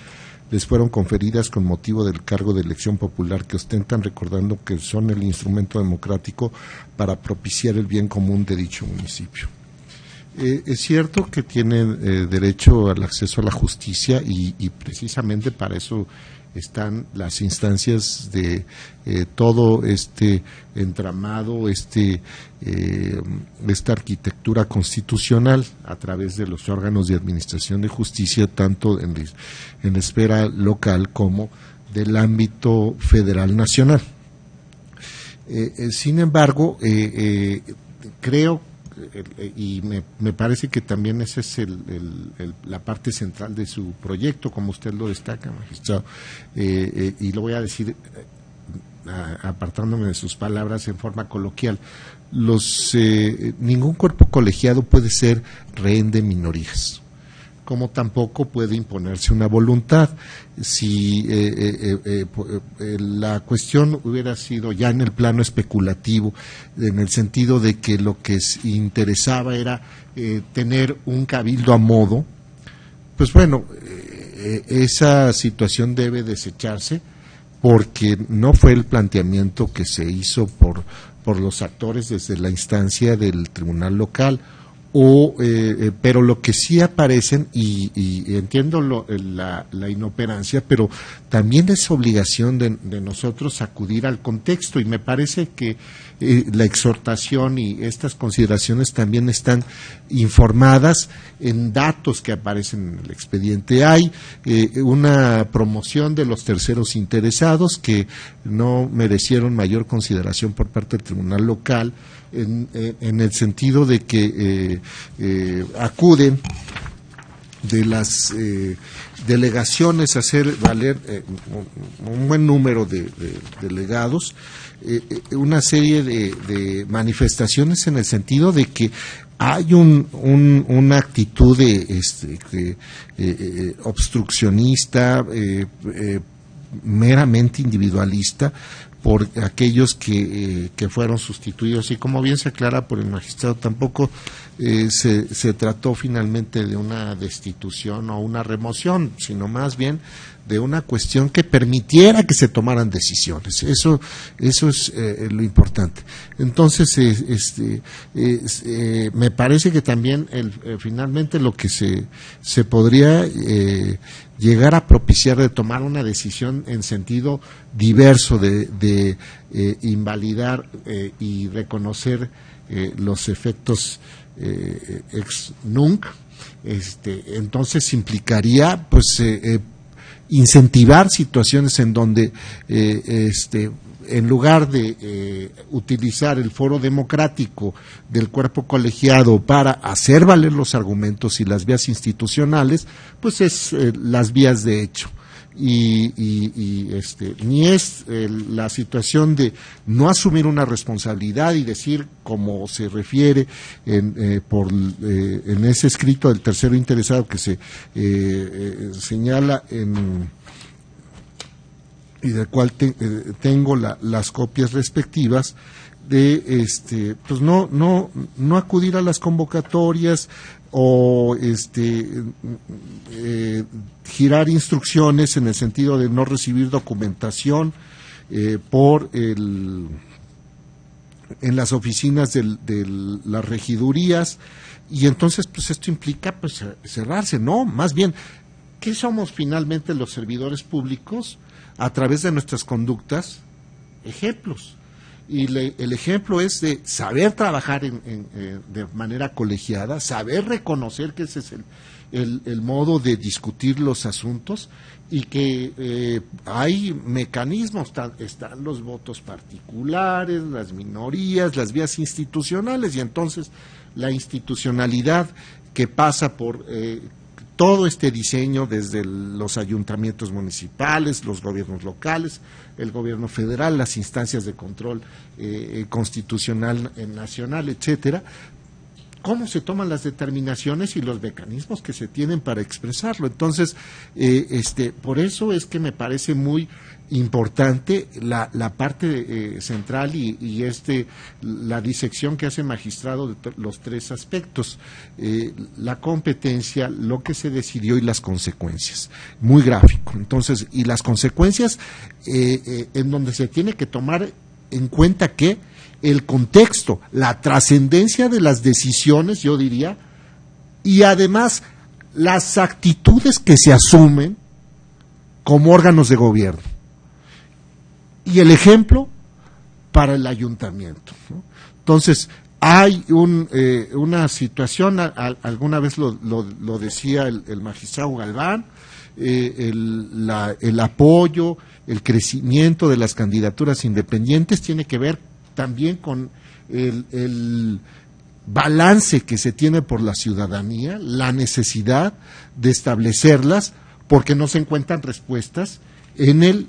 les fueron conferidas con motivo del cargo de elección popular que ostentan, recordando que son el instrumento democrático para propiciar el bien común de dicho municipio. Es cierto que tienen derecho al acceso a la justicia y precisamente para eso están las instancias de todo este entramado, esta arquitectura constitucional a través de los órganos de administración de justicia, tanto en la esfera local como del ámbito federal nacional. Sin embargo, creo y me parece que también esa es la parte central de su proyecto, como usted lo destaca, magistrado, y lo voy a decir apartándome de sus palabras en forma coloquial. Ningún cuerpo colegiado puede ser rehén de minorías, como tampoco puede imponerse una voluntad. Si la cuestión hubiera sido ya en el plano especulativo, en el sentido de que lo que interesaba era tener un cabildo a modo, pues bueno, esa situación debe desecharse, porque no fue el planteamiento que se hizo por los actores desde la instancia del tribunal local. Pero lo que sí aparecen, y entiendo la inoperancia, pero también es obligación de nosotros acudir al contexto, y me parece que la exhortación y estas consideraciones también están informadas en datos que aparecen en el expediente. Hay una promoción de los terceros interesados que no merecieron mayor consideración por parte del tribunal local, en el sentido de que acuden de las delegaciones a hacer valer un buen número de delegados, una serie de manifestaciones en el sentido de que hay una actitud obstruccionista, meramente individualista, por aquellos que fueron sustituidos, y como bien se aclara por el magistrado, tampoco se trató finalmente de una destitución o una remoción, sino más bien de una cuestión que permitiera que se tomaran decisiones. Eso es lo importante. Entonces, me parece que también finalmente lo que se podría llegar a propiciar de tomar una decisión en sentido diverso de invalidar y reconocer los efectos ex nunc, entonces implicaría pues incentivar situaciones en donde en lugar de utilizar el foro democrático del cuerpo colegiado para hacer valer los argumentos y las vías institucionales, pues es las vías de hecho. ni es la situación de no asumir una responsabilidad y decir, como se refiere en ese escrito del tercero interesado que se señala y del cual tengo las copias respectivas, de pues no acudir a las convocatorias o girar instrucciones en el sentido de no recibir documentación en las oficinas de las regidurías, y entonces pues esto implica pues cerrarse. No, más bien, ¿qué somos finalmente los servidores públicos? A través de nuestras conductas, ejemplos. Y el ejemplo es de saber trabajar de manera colegiada, saber reconocer que ese es el modo de discutir los asuntos, y que hay mecanismos, están los votos particulares, las minorías, las vías institucionales, y entonces la institucionalidad que pasa por todo este diseño desde los ayuntamientos municipales, los gobiernos locales, el gobierno federal, las instancias de control constitucional nacional, etcétera. Cómo se toman las determinaciones y los mecanismos que se tienen para expresarlo. Entonces, por eso es que me parece muy importante la parte central y la disección que hace el magistrado de los tres aspectos: la competencia, lo que se decidió y las consecuencias. Muy gráfico. Entonces, y las consecuencias en donde se tiene que tomar en cuenta que el contexto, la trascendencia de las decisiones, yo diría, y además las actitudes que se asumen como órganos de gobierno. Y el ejemplo para el ayuntamiento, ¿no? Entonces, hay una situación, alguna vez lo decía el magistrado Galván, el apoyo, el crecimiento de las candidaturas independientes tiene que ver también con el balance que se tiene por la ciudadanía, la necesidad de establecerlas, porque no se encuentran respuestas en el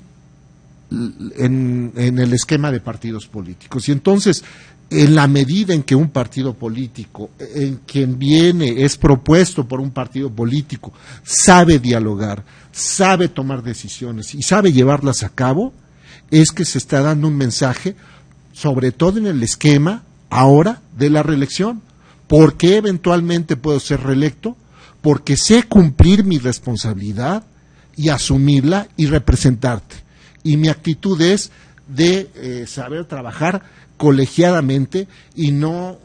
esquema de partidos políticos. Y entonces, en la medida en que un partido político, en quien viene, es propuesto por un partido político, sabe dialogar, sabe tomar decisiones y sabe llevarlas a cabo, es que se está dando un mensaje, sobre todo en el esquema ahora de la reelección. ¿Por qué eventualmente puedo ser reelecto? Porque sé cumplir mi responsabilidad y asumirla y representarte. Y mi actitud es de saber trabajar colegiadamente y no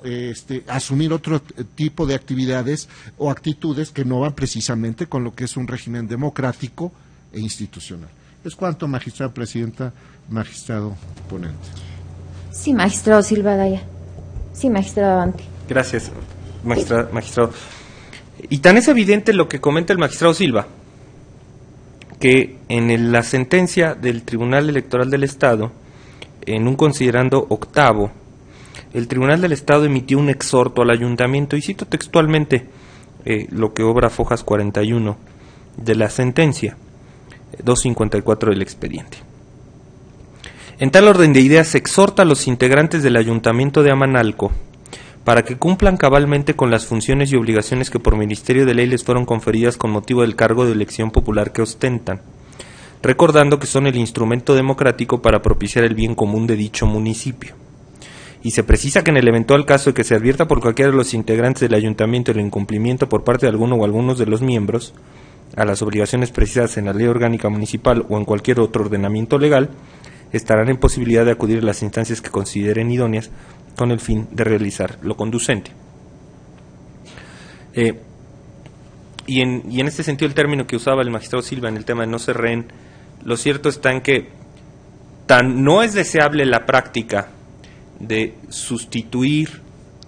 asumir otro tipo de actividades o actitudes que no van precisamente con lo que es un régimen democrático e institucional. Es cuanto, magistrada presidenta, magistrado ponente. Sí, magistrado Silva Daya. Sí, magistrado Abante. Gracias, magistrado. Y tan es evidente lo que comenta el magistrado Silva, que en la sentencia del Tribunal Electoral del Estado, en un considerando octavo, el Tribunal del Estado emitió un exhorto al ayuntamiento, y cito textualmente lo que obra Fojas 41 de la sentencia, 254 del expediente. En tal orden de ideas, se exhorta a los integrantes del Ayuntamiento de Amanalco para que cumplan cabalmente con las funciones y obligaciones que por Ministerio de Ley les fueron conferidas con motivo del cargo de elección popular que ostentan, recordando que son el instrumento democrático para propiciar el bien común de dicho municipio. Y se precisa que en el eventual caso de que se advierta por cualquiera de los integrantes del ayuntamiento el incumplimiento por parte de alguno o algunos de los miembros a las obligaciones precisadas en la Ley Orgánica Municipal o en cualquier otro ordenamiento legal, estarán en posibilidad de acudir a las instancias que consideren idóneas con el fin de realizar lo conducente. Y en este sentido, el término que usaba el magistrado Silva en el tema de no se rehén, lo cierto está en que tan no es deseable la práctica de sustituir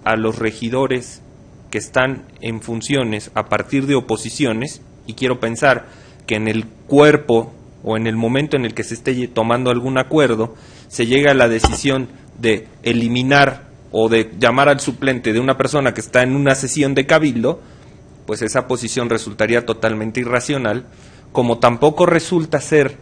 a los regidores que están en funciones a partir de oposiciones, y quiero pensar que en el cuerpo o en el momento en el que se esté tomando algún acuerdo, se llega a la decisión de eliminar o de llamar al suplente de una persona que está en una sesión de cabildo, pues esa posición resultaría totalmente irracional, como tampoco resulta ser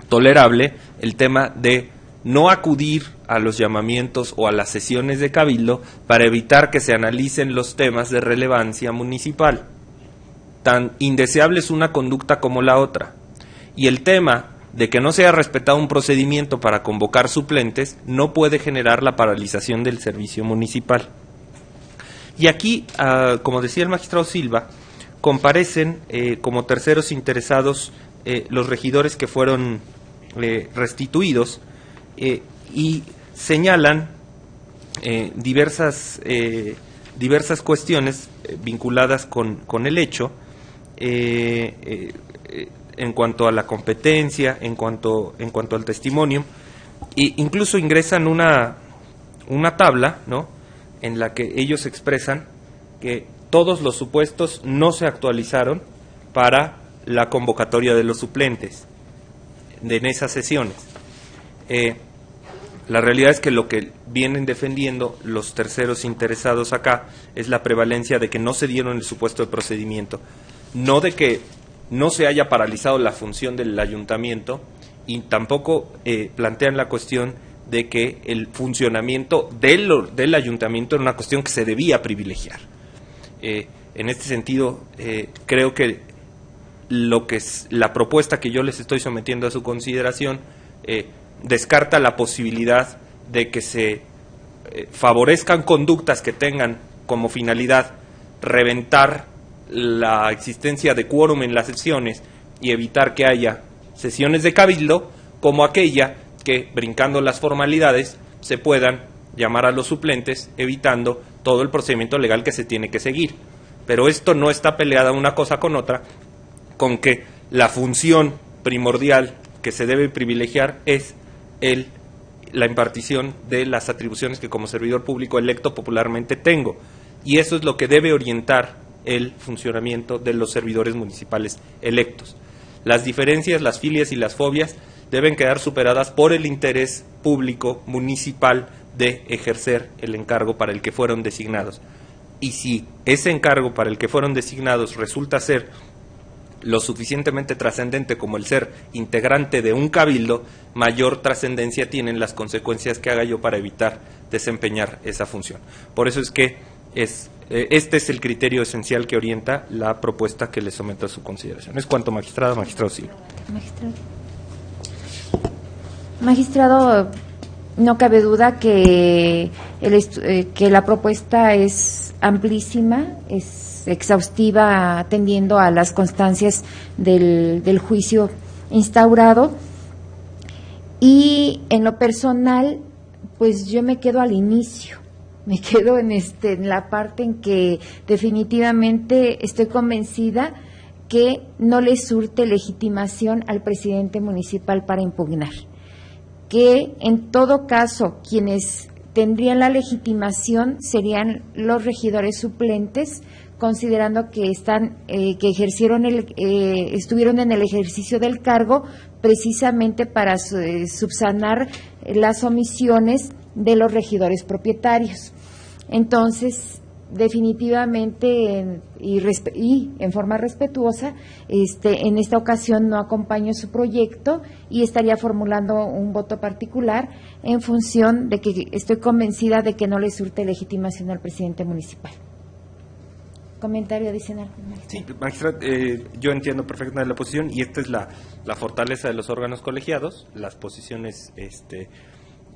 tolerable el tema de no acudir a los llamamientos o a las sesiones de cabildo para evitar que se analicen los temas de relevancia municipal. Tan indeseable es una conducta como la otra. Y el tema de que no se haya respetado un procedimiento para convocar suplentes no puede generar la paralización del servicio municipal. Y aquí, como decía el magistrado Silva, comparecen como terceros interesados los regidores que fueron restituidos y señalan diversas cuestiones vinculadas con el hecho en cuanto a la competencia, en cuanto al testimonio, e incluso ingresan una tabla, ¿no?, en la que ellos expresan que todos los supuestos no se actualizaron para la convocatoria de los suplentes en esas sesiones. La realidad es que lo que vienen defendiendo los terceros interesados acá es la prevalencia de que no se dieron el supuesto de procedimiento, no de que no se haya paralizado la función del ayuntamiento, y tampoco plantean la cuestión de que el funcionamiento del ayuntamiento era una cuestión que se debía privilegiar. En este sentido, creo que lo que es la propuesta que yo les estoy sometiendo a su consideración descarta la posibilidad de que se favorezcan conductas que tengan como finalidad reventar la existencia de quórum en las sesiones y evitar que haya sesiones de cabildo, como aquella que, brincando las formalidades, se puedan llamar a los suplentes, evitando todo el procedimiento legal que se tiene que seguir. Pero esto no está peleada una cosa con otra, con que la función primordial que se debe privilegiar es la impartición de las atribuciones que como servidor público electo popularmente tengo. Y eso es lo que debe orientar el funcionamiento de los servidores municipales electos. Las diferencias, las filias y las fobias deben quedar superadas por el interés público municipal de ejercer el encargo para el que fueron designados. Y si ese encargo para el que fueron designados resulta ser lo suficientemente trascendente como el ser integrante de un cabildo, mayor trascendencia tienen las consecuencias que haga yo para evitar desempeñar esa función. Por eso es que este es el criterio esencial que orienta la propuesta que le someto a su consideración. Es cuanto, magistrado Silva. Magistrado, no cabe duda que la propuesta es amplísima, es exhaustiva, atendiendo a las constancias del juicio instaurado, y en lo personal, pues yo me quedo al inicio, me quedo en la parte en que definitivamente estoy convencida que no le surte legitimación al presidente municipal para impugnar, que en todo caso quienes tendrían la legitimación serían los regidores suplentes, considerando que estuvieron en el ejercicio del cargo precisamente para subsanar las omisiones de los regidores propietarios. Entonces, definitivamente y en forma respetuosa, en esta ocasión no acompaño su proyecto y estaría formulando un voto particular en función de que estoy convencida de que no le surte legitimación al presidente municipal. Comentario adicional. Sí, magistrado, yo entiendo perfectamente la posición, y esta es la fortaleza de los órganos colegiados, las posiciones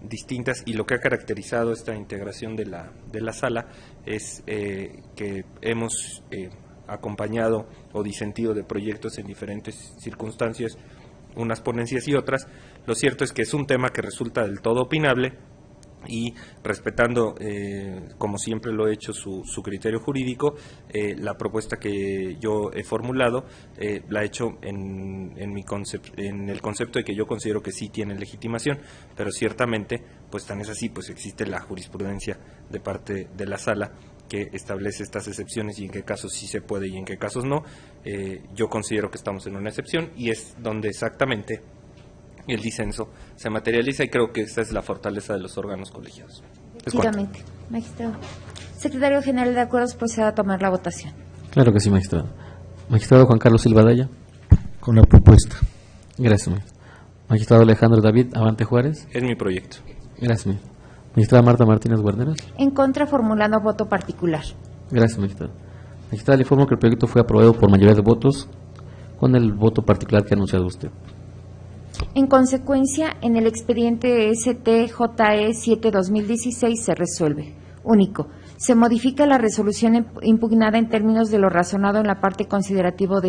distintas, y lo que ha caracterizado esta integración de la sala es que hemos acompañado o disentido de proyectos en diferentes circunstancias, unas ponencias y otras. Lo cierto es que es un tema que resulta del todo opinable, y respetando, como siempre lo he hecho, su criterio jurídico, la propuesta que yo he formulado la he hecho en el concepto de que yo considero que sí tienen legitimación, pero ciertamente, pues tan es así, pues existe la jurisprudencia de parte de la sala que establece estas excepciones y en qué casos sí se puede y en qué casos no. Yo considero que estamos en una excepción, y es donde exactamente el disenso se materializa, y creo que esa es la fortaleza de los órganos colegiados. Efectivamente, magistrado. Secretario General de Acuerdos, proceda a tomar la votación. Claro que sí, magistrado. Magistrado Juan Carlos Silva Daya. Con la propuesta. Gracias, magistrado. Magistrado Alejandro David Abante Juárez. Es mi proyecto. Gracias, magistrado. Magistrada Marta Martínez Guarneros. En contra, formulando voto particular. Gracias, magistrado. Magistrada, le informo que el proyecto fue aprobado por mayoría de votos con el voto particular que ha anunciado usted. En consecuencia, en el expediente STJE 7-2016 se resuelve. Único. Se modifica la resolución impugnada en términos de lo razonado en la parte considerativa de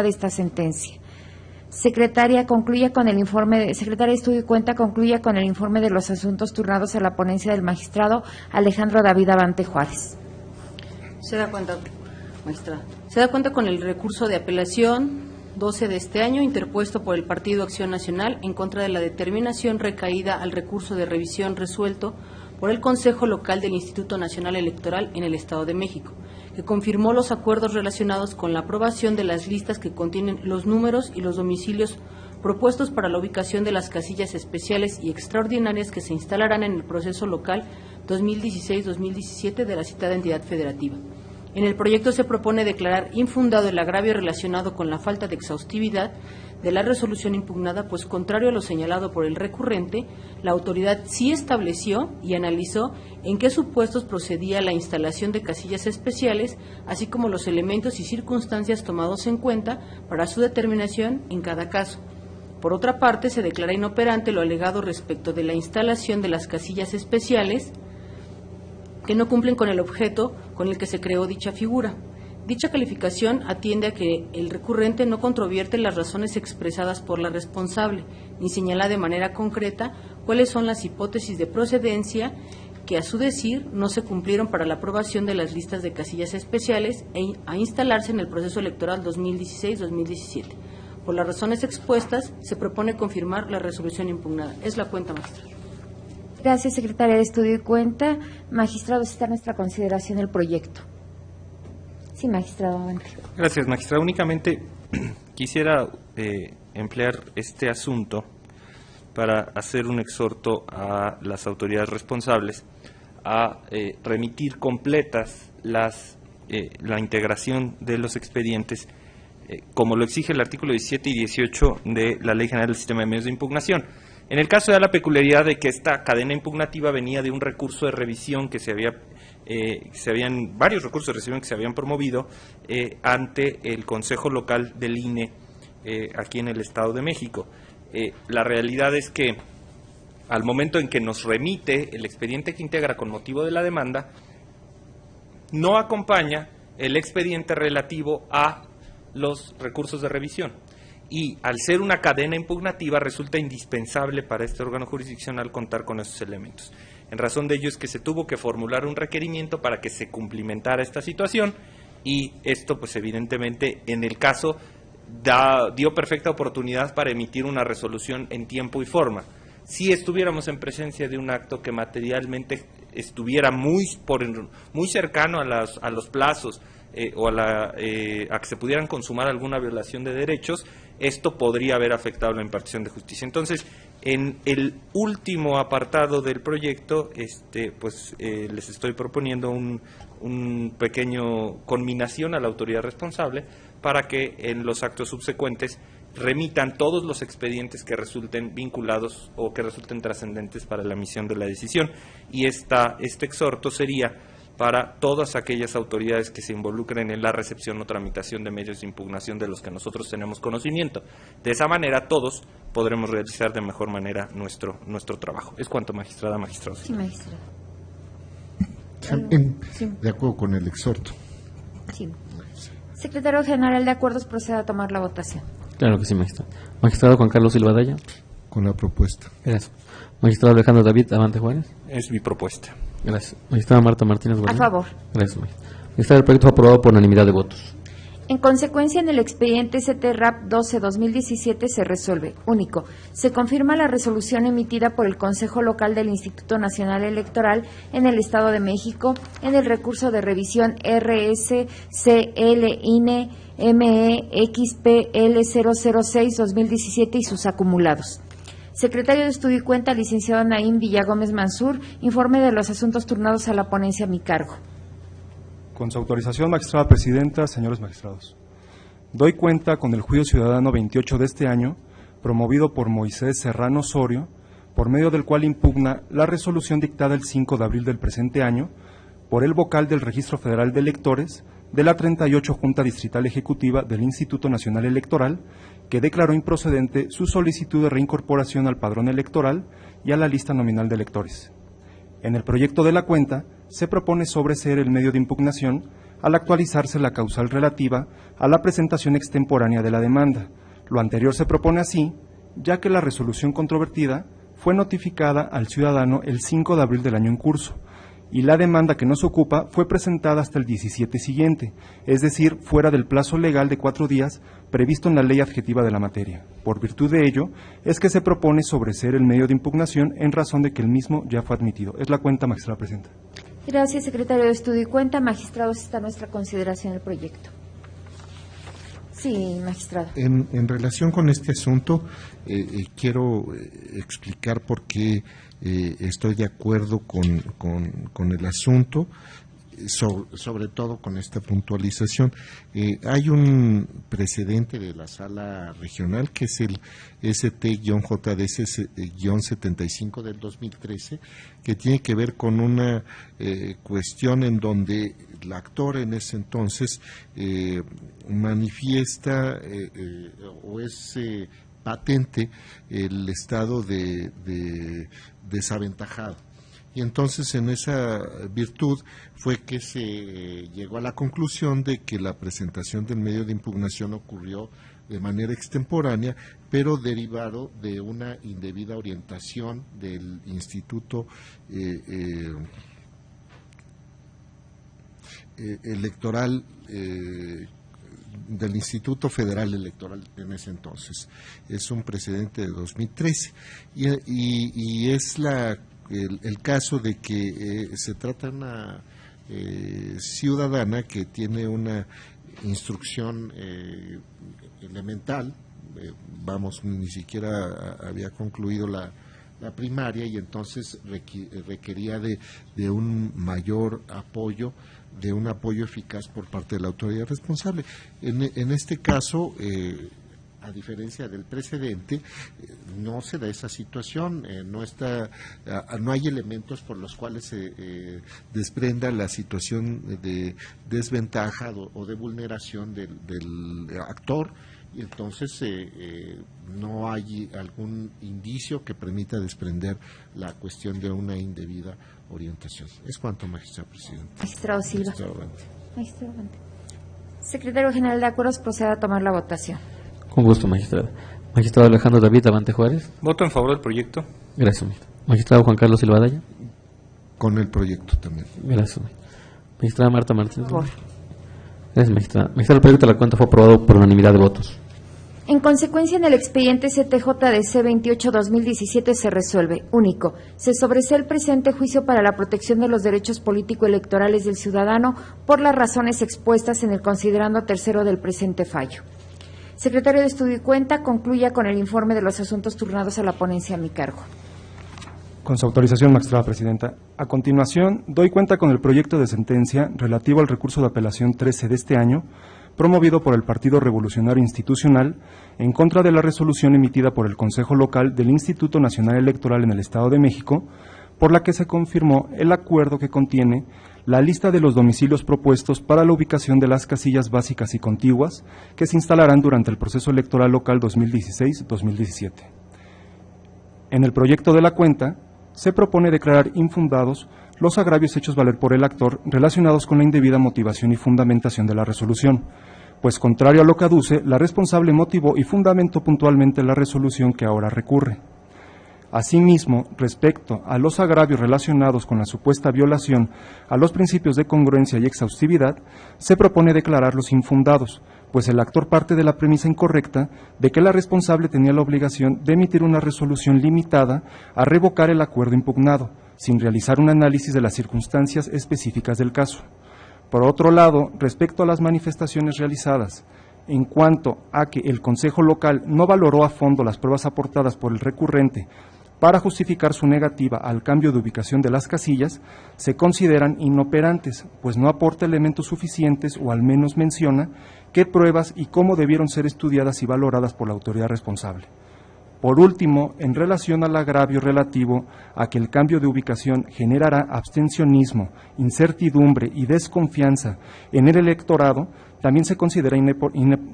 esta sentencia. Secretaria de Estudio y Cuenta concluye con el informe de los asuntos turnados a la ponencia del magistrado Alejandro David Abante Juárez. Se da cuenta, magistrada. Se da cuenta con el recurso de apelación 12 de este año interpuesto por el Partido Acción Nacional en contra de la determinación recaída al recurso de revisión resuelto por el Consejo Local del Instituto Nacional Electoral en el Estado de México, que confirmó los acuerdos relacionados con la aprobación de las listas que contienen los números y los domicilios propuestos para la ubicación de las casillas especiales y extraordinarias que se instalarán en el proceso local 2016-2017 de la citada entidad federativa. En el proyecto se propone declarar infundado el agravio relacionado con la falta de exhaustividad de la resolución impugnada, pues contrario a lo señalado por el recurrente, la autoridad sí estableció y analizó en qué supuestos procedía la instalación de casillas especiales, así como los elementos y circunstancias tomados en cuenta para su determinación en cada caso. Por otra parte, se declara inoperante lo alegado respecto de la instalación de las casillas especiales que no cumplen con el objeto con el que se creó dicha figura. Dicha calificación atiende a que el recurrente no controvierte las razones expresadas por la responsable, ni señala de manera concreta cuáles son las hipótesis de procedencia que, a su decir, no se cumplieron para la aprobación de las listas de casillas especiales a instalarse en el proceso electoral 2016-2017. Por las razones expuestas, se propone confirmar la resolución impugnada. Es la cuenta, magistrado. Gracias, secretaria de Estudio y Cuenta. Magistrado, está a nuestra consideración el proyecto. Sí, magistrado, avante. Gracias, magistrado. Únicamente quisiera emplear este asunto para hacer un exhorto a las autoridades responsables a remitir completas la integración de los expedientes, como lo exige el artículo 17 y 18 de la Ley General del Sistema de Medios de Impugnación. En el caso de la peculiaridad de que esta cadena impugnativa venía de un recurso de revisión que varios recursos de revisión que se habían promovido ante el Consejo Local del INE aquí en el Estado de México. La realidad es que al momento en que nos remite el expediente que integra con motivo de la demanda, no acompaña el expediente relativo a los recursos de revisión. Y al ser una cadena impugnativa resulta indispensable para este órgano jurisdiccional contar con esos elementos. En razón de ello es que se tuvo que formular un requerimiento para que se cumplimentara esta situación, y esto pues evidentemente en el caso dio perfecta oportunidad para emitir una resolución en tiempo y forma. Si estuviéramos en presencia de un acto que materialmente estuviera muy cercano a los plazos o a que se pudieran consumar alguna violación de derechos, esto podría haber afectado la impartición de justicia. Entonces, en el último apartado del proyecto, les estoy proponiendo un pequeño conminación a la autoridad responsable para que en los actos subsecuentes remitan todos los expedientes que resulten vinculados o que resulten trascendentes para la emisión de la decisión. Y este exhorto sería para todas aquellas autoridades que se involucren en la recepción o tramitación de medios de impugnación de los que nosotros tenemos conocimiento. De esa manera todos podremos realizar de mejor manera nuestro trabajo. Es cuanto, magistrada, magistrado. Sí, magistrado. De acuerdo con el exhorto. Sí. Secretario General de Acuerdos, proceda a tomar la votación. Claro que sí, magistrado. Magistrado Juan Carlos Silva Daya. Con la propuesta. Gracias. Magistrado Alejandro David Abante Juárez. Es mi propuesta. Gracias. Magistrada Marta Martínez Guarneros. A favor. Gracias, magistrado. Magistrado, el proyecto fue aprobado por unanimidad de votos. En consecuencia, en el expediente ST-RAP 12-2017 se resuelve. Único. Se confirma la resolución emitida por el Consejo Local del Instituto Nacional Electoral en el Estado de México en el recurso de revisión RSCL-INE MEXPL 006-2017 y sus acumulados. Secretario de Estudio y Cuenta, licenciado Naim Villagómez Mansur, informe de los asuntos turnados a la ponencia a mi cargo. Con su autorización, magistrada presidenta, señores magistrados. doy cuenta con el Juicio Ciudadano 28 de este año, promovido por Moisés Serrano Osorio, por medio del cual impugna la resolución dictada el 5 de abril del presente año por el vocal del Registro Federal de Electores de la 38 Junta Distrital Ejecutiva del Instituto Nacional Electoral, que declaró improcedente su solicitud de reincorporación al padrón electoral y a la lista nominal de electores. En el proyecto de la cuenta se propone sobreseer el medio de impugnación al actualizarse la causal relativa a la presentación extemporánea de la demanda. Lo anterior se propone así, ya que la resolución controvertida fue notificada al ciudadano el 5 de abril del año en curso, y la demanda que nos ocupa fue presentada hasta el 17 siguiente, es decir, fuera del plazo legal de 4 días previsto en la ley adjetiva de la materia. Por virtud de ello, es que se propone sobreseer el medio de impugnación en razón de que el mismo ya fue admitido. Es la cuenta, magistrada presidenta. Gracias, secretario de Estudio y Cuenta. Magistrados, está a nuestra consideración el proyecto. Sí, magistrado. En relación con este asunto, quiero explicar por qué estoy de acuerdo con el asunto, sobre todo con esta puntualización. Hay un precedente de la Sala Regional, que es el ST-JDS-75 del 2013, que tiene que ver con una cuestión en donde el actor en ese entonces manifiesta o es patente el estado de desaventajado. Y entonces en esa virtud fue que se llegó a la conclusión de que la presentación del medio de impugnación ocurrió de manera extemporánea, pero derivado de una indebida orientación del Instituto Electoral, del Instituto Federal Electoral en ese entonces. Es un precedente de 2013 y es el caso de que se trata de una ciudadana que tiene una instrucción elemental, ni siquiera había concluido la primaria, y entonces requería de un mayor apoyo, de un apoyo eficaz por parte de la autoridad responsable. En este caso, a diferencia del precedente, no se da esa situación, no hay elementos por los cuales se desprenda la situación de desventaja o de vulneración del actor, y entonces no hay algún indicio que permita desprender la cuestión de una indebida orientación. Es cuanto, magistrado presidente. Magistrado Silva. Magistrado Avante. Secretario General de Acuerdos, proceda a tomar la votación. Con gusto, magistrado. Magistrado Alejandro David Avante Juárez. Voto en favor del proyecto. Gracias, magistrado. Magistrado Juan Carlos Silvadaya. Con el proyecto también. Gracias, magistrada Marta Martínez. Gracias, magistrada. Magistrado, el proyecto de la cuenta fue aprobado por unanimidad de votos. En consecuencia, en el expediente CTJDC 28-2017 se resuelve, único, se sobresee el presente juicio para la protección de los derechos político-electorales del ciudadano por las razones expuestas en el considerando tercero del presente fallo. Secretario de Estudio y Cuenta, concluya con el informe de los asuntos turnados a la ponencia a mi cargo. Con su autorización, magistrada presidenta. A continuación, doy cuenta con el proyecto de sentencia relativo al recurso de apelación 13 de este año, promovido por el Partido Revolucionario Institucional, en contra de la resolución emitida por el Consejo Local del Instituto Nacional Electoral en el Estado de México, por la que se confirmó el acuerdo que contiene la lista de los domicilios propuestos para la ubicación de las casillas básicas y contiguas que se instalarán durante el proceso electoral local 2016-2017. En el proyecto de la cuenta, se propone declarar infundados los agravios hechos valer por el actor relacionados con la indebida motivación y fundamentación de la resolución, pues contrario a lo que aduce, la responsable motivó y fundamentó puntualmente la resolución que ahora recurre. Asimismo, respecto a los agravios relacionados con la supuesta violación a los principios de congruencia y exhaustividad, se propone declararlos infundados, pues el actor parte de la premisa incorrecta de que la responsable tenía la obligación de emitir una resolución limitada a revocar el acuerdo impugnado, sin realizar un análisis de las circunstancias específicas del caso. Por otro lado, respecto a las manifestaciones realizadas, en cuanto a que el Consejo Local no valoró a fondo las pruebas aportadas por el recurrente para justificar su negativa al cambio de ubicación de las casillas, se consideran inoperantes, pues no aporta elementos suficientes o al menos menciona qué pruebas y cómo debieron ser estudiadas y valoradas por la autoridad responsable. Por último, en relación al agravio relativo a que el cambio de ubicación generará abstencionismo, incertidumbre y desconfianza en el electorado, también se considera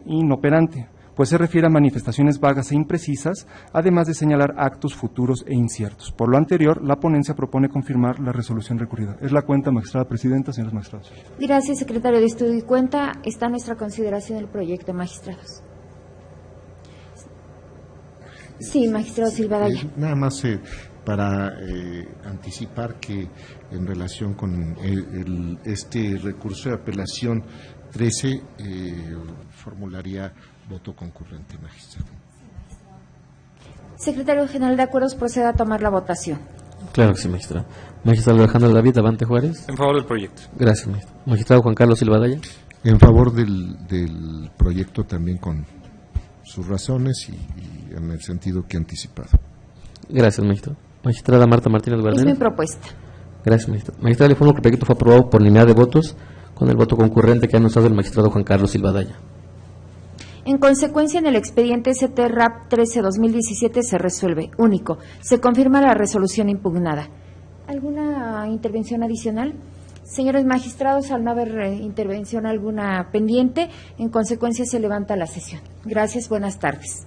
inoperante, pues se refiere a manifestaciones vagas e imprecisas, además de señalar actos futuros e inciertos. Por lo anterior, la ponencia propone confirmar la resolución recurrida. Es la cuenta, magistrada presidenta, señores magistrados. Gracias, secretario de Estudio y Cuenta. Está a nuestra consideración el proyecto, magistrados. Sí, magistrado Silvadaya. Nada más para anticipar que en relación con este recurso de apelación 13 formularía voto concurrente, magistrado. Secretario General de Acuerdos, proceda a tomar la votación. Claro que sí, magistrado. Magistrado Alejandro David Abante Juárez. En favor del proyecto. Gracias, magistrado. Magistrado Juan Carlos Silvadaya. En favor del proyecto también con sus razones y en el sentido que he anticipado. Gracias, magistrado. Magistrada Marta Martínez Es Guarneros. mi propuesta. Gracias, magistrado. Magistrado, le informo que el proyecto fue aprobado por unanimidad de votos con el voto concurrente que ha anunciado el magistrado Juan Carlos Silvadaya. En consecuencia, en el expediente ST-RAP 13-2017 se resuelve. Único. Se confirma la resolución impugnada. ¿Alguna intervención adicional? Señores magistrados, al no haber intervención alguna pendiente, en consecuencia se levanta la sesión. Gracias, buenas tardes.